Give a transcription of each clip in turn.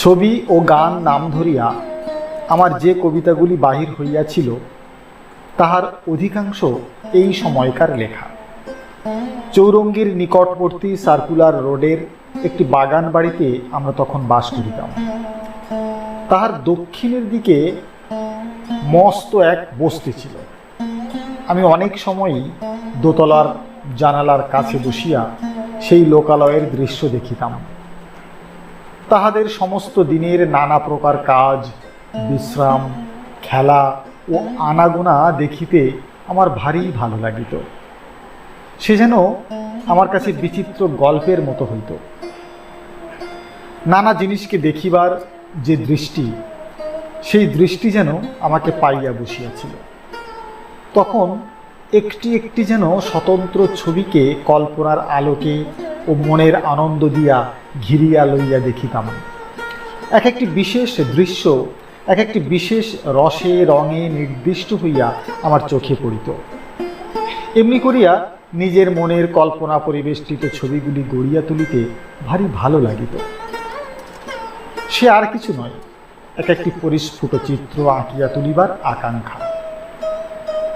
ছবি ও গান নাম ধরিয়া আমার যে কবিতাগুলি বাহির হইয়াছিল তাহার অধিকাংশ এই সময়কার লেখা। চৌরঙ্গীর নিকটবর্তী সার্কুলার রোডের একটি বাগান বাড়িতে আমরা তখন বাস করিতাম। তাহার দক্ষিণের দিকে মস্ত এক বস্তি ছিল। আমি অনেক সময়ই দোতলার জানালার কাছে বসিয়া সেই লোকালয়ের দৃশ্য দেখিতাম। তাহাদের সমস্ত দিনের নানা প্রকার কাজ, বিশ্রাম, খেলা ও আনাগোনা দেখিতে আমার ভারী ভালো লাগিত। সে যেন আমার কাছে বিচিত্র গল্পের মতো হইত। নানা জিনিসকে দেখিবার যে দৃষ্টি, সেই দৃষ্টি যেন আমাকে পাইয়া বসিয়াছিল। তখন একটি একটি যেন স্বতন্ত্র ছবিকে কল্পনার আলোকে ও মনের আনন্দ দিয়া ঘিরিয়া লইয়া দেখিতাম। এক একটি বিশেষ দৃশ্য এক একটি বিশেষ রসে রঙে নির্দিষ্ট হইয়া আমার চোখে পড়িত। এমনি করিয়া নিজের মনের কল্পনা পরিবেষ্টিত ছবিগুলি গড়িয়া তুলিতে ভারী ভালো লাগিত। সে আর কিছু নয়, এক একটি পরিস্ফুট চিত্র আঁকিয়া তুলিবার আকাঙ্ক্ষা।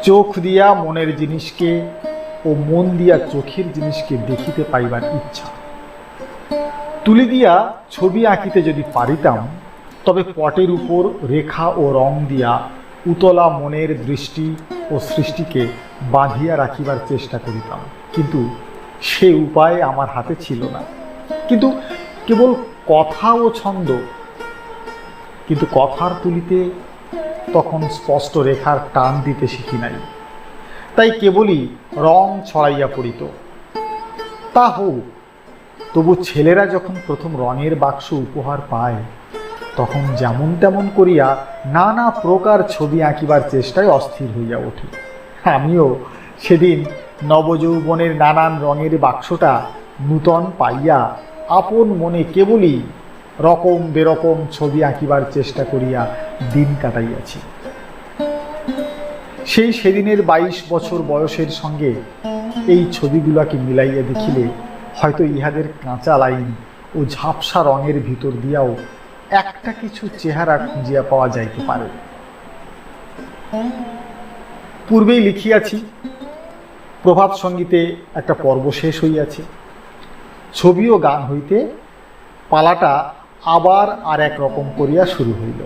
চোখ দিয়া মনের জিনিসকে ও মন দিয়া চোখের জিনিসকে দেখিতে পাইবার ইচ্ছা। তুলি দিয়া ছবি আঁকিতে যদি পারিতাম, তবে পটের উপর রেখা ও রং দিয়া উতলা মনের দৃষ্টি ও সৃষ্টিকে বাঁধিয়া রাখিবার চেষ্টা করিতাম। কিন্তু সে উপায় আমার হাতে ছিল না। কিন্তু কেবল কথা ও ছন্দ, কিন্তু কথার তুলিতে তখন স্পষ্ট রেখার টান দিতে শিখি নাই। তাই কেবলই রং ছড়াইয়া পড়িত। তা হোক, তবু ছেলেরা যখন প্রথম রঙের বাক্স উপহার পায়, তখন যেমন তেমন করিয়া নানা প্রকার ছবি আঁকিবার চেষ্টায় অস্থির হইয়া ওঠে। আমিও সেদিন নবযৌবনের নানান রঙের বাক্সটা নূতন পাইয়া আপন মনে কেবলই রকম বেরকম ছবি আঁকিবার চেষ্টা করিয়া দিন কাটাইয়াছি। সেদিনের 22 বছর বয়সের সঙ্গে এই ছবিগুলোকে মিলাইয়া দেখিলে হয়তো ইহাদের কাঁচা লাইন ও ঝাপসা রঙের ভিতর দিয়াও একটা কিছু চেহারা খুঁজিয়া পাওয়া যাইতে পারে। পূর্বেই লিখিয়াছি, প্রভাত সঙ্গীতে একটা পর্ব শেষ হইয়াছে। ছবি ও গান হইতে পালাটা আবার আর এক রকম করিয়া শুরু হইল।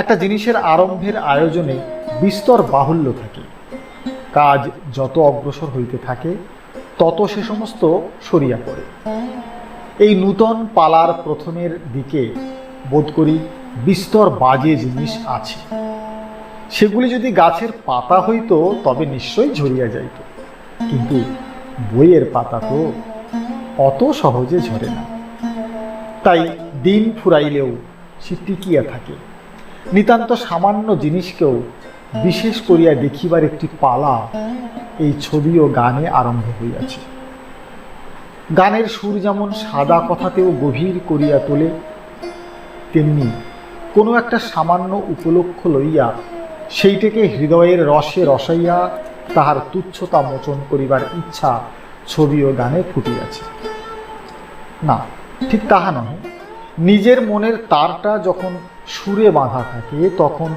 একটা জিনিসের আরম্ভের আয়োজনে বিস্তর বাহুল্য থাকে। কাজ যত অগ্রসর হইতে থাকে তত সে সমস্ত সরিয়া পড়ে। এই নূতন পালার প্রথমের দিকে বোধ করি বিস্তর বাজে জিনিস আছে। সেগুলি যদি গাছের পাতা হইত তবে নিশ্চয়ই ঝরিয়া যাইত, কিন্তু বইয়ের পাতা তো অত সহজে ঝরে না। তাই দিন ফুরাইলেও সে টিকিয়া থাকে। নিতান্ত সামান্য জিনিসকেও বিশেষ করিয়া দেখিবার একটি পালা এই ছবি ও গানে আরম্ভ হইয়াছে। গানের সুর যেমন সাদা কথাতেও গভীর করিয়া তোলে, তেমনি কোনো একটা সামান্য উপলক্ষ লইয়া সেইটাকে হৃদয়ের রসে রসাইয়া তাহার তুচ্ছতা মোচন করিবার ইচ্ছা ছবি ও গানে ফুটিয়াছে। না, ঠিক তাহা নয়। নিজের মনের তারটা যখন সুরে বাঁধা থাকে, তখন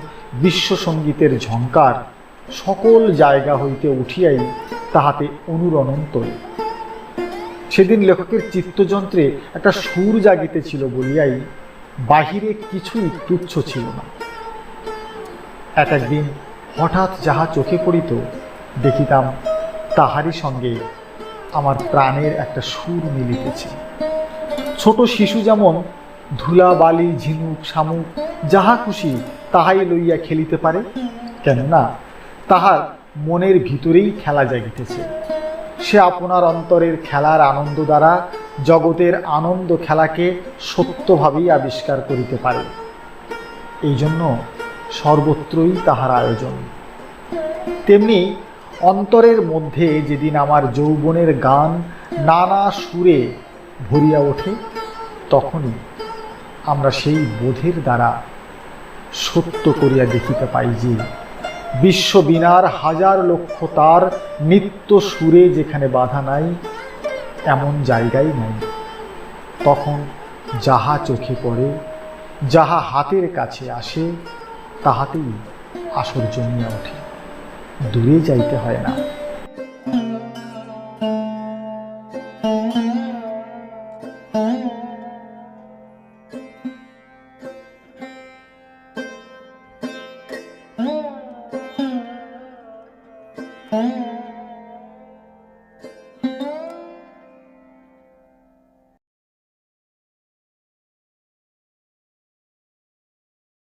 বিশ্বসঙ্গীতের ঝঙ্কার সকল জায়গা হইতে উঠিয়াই তাহাতে অনুরণন তোলে। সেদিন লেখকের চিত্তযন্ত্রে একটা সুর জাগিতেছিল বলিয়াই বাহিরে কিছুই তুচ্ছ ছিল না। একদিন হঠাৎ যাহা চোখে পড়িত, দেখিতাম তাহারই সঙ্গে আমার প্রাণের একটা সুর মিলিতেছে। ছোট শিশু যেমন ধুলা বালি ঝিনুক শামুক যাহা খুশি তাহাই লইয়া খেলিতে পারে, কেননা তাহার মনের ভিতরেই খেলা জাগিতেছে। সে আপনার অন্তরের খেলার আনন্দ দ্বারা জগতের আনন্দ খেলাকে সত্যভাবেই আবিষ্কার করিতে পারে। এই জন্য সর্বত্রই তাহার আয়োজন। তেমনি অন্তরের মধ্যে যেদিন আমার যৌবনের গান নানা সুরে ভরিয়া ওঠে, তখনই আমরা সেই বোধের দ্বারা সত্য করিয়া দেখিতে পাই যে বিশ্ববীণার হাজার লক্ষ তার নিত্য সুরে যেখানে বাধা নাই, এমন জায়গায় নাই। তখন যাহা চোখে পড়ে যাহা হাতের কাছে আসে তাহাতেই আসর জমিয়া ওঠে। দূরে যাইতে হয় না।